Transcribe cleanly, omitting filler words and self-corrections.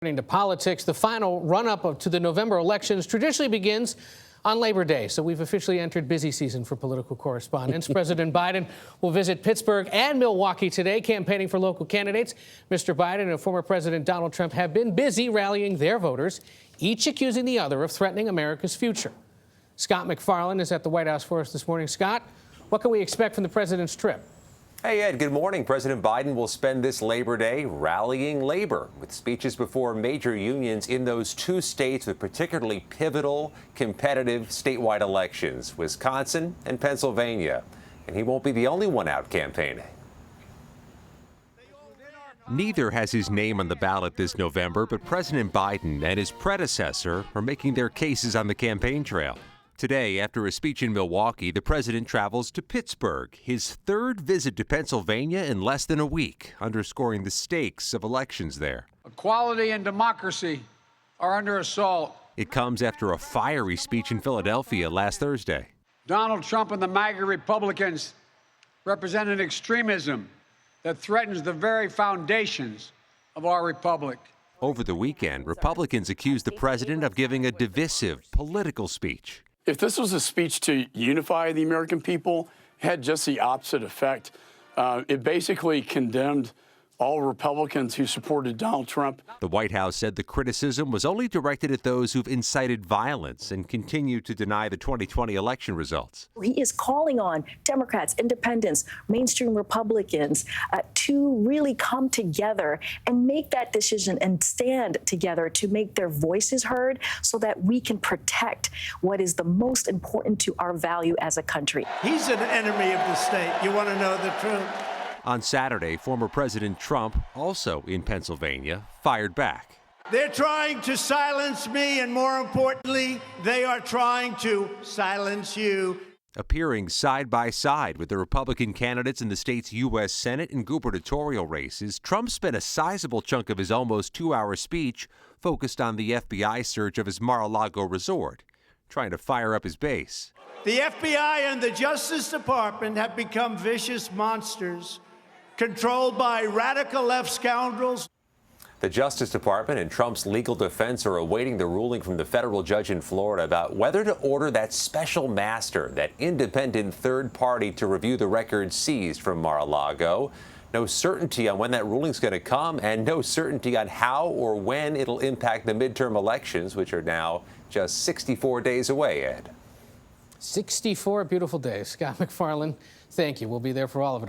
Turning to politics, the final run-up to the November elections traditionally begins on Labor Day, so we've officially entered busy season for political correspondence. President Biden will visit Pittsburgh and Milwaukee today, campaigning for local candidates. Mr. Biden and former President Donald Trump have been busy rallying their voters, each accusing the other of threatening America's future. Scott MacFarlane is at the White House for us this morning. Scott, what can we expect from the president's trip? Hey, Ed, good morning. President Biden will spend this Labor Day rallying labor with speeches before major unions in those two states with particularly pivotal, competitive statewide elections, Wisconsin and Pennsylvania. And he won't be the only one out campaigning. Neither has his name on the ballot this November, but President Biden and his predecessor are making their cases on the campaign trail. Today, after a speech in Milwaukee, the president travels to Pittsburgh, his third visit to Pennsylvania in less than a week, underscoring the stakes of elections there. Equality and democracy are under assault. It comes after a fiery speech in Philadelphia last Thursday. Donald Trump and the MAGA Republicans represent an extremism that threatens the very foundations of our republic. Over the weekend, Republicans accused the president of giving a divisive political speech. If this was a speech to unify the American people, it had just the opposite effect. It basically condemned all Republicans who supported Donald Trump. The White House said the criticism was only directed at those who've incited violence and continue to deny the 2020 election results. He is calling on Democrats, independents, mainstream Republicans to really come together and make that decision and stand together to make their voices heard so that we can protect what is the most important to our value as a country. He's an enemy of the state. You want to know the truth? On Saturday, former President Trump, also in Pennsylvania, fired back. They're trying to silence me, and more importantly, they are trying to silence you. Appearing side by side with the Republican candidates in the state's U.S. Senate and gubernatorial races, Trump spent a sizable chunk of his almost two-hour speech focused on the FBI search of his Mar-a-Lago resort, trying to fire up his base. The FBI and the Justice Department have become vicious monsters, controlled by radical left scoundrels. The Justice Department and Trump's legal defense are awaiting the ruling from the federal judge in Florida about whether to order that special master, that independent third party, to review the records seized from Mar-a-Lago. No certainty on when that ruling's going to come, and no certainty on how or when it'll impact the midterm elections, which are now just 64 days away, Ed. 64 beautiful days. Scott MacFarlane, thank you. We'll be there for all of it.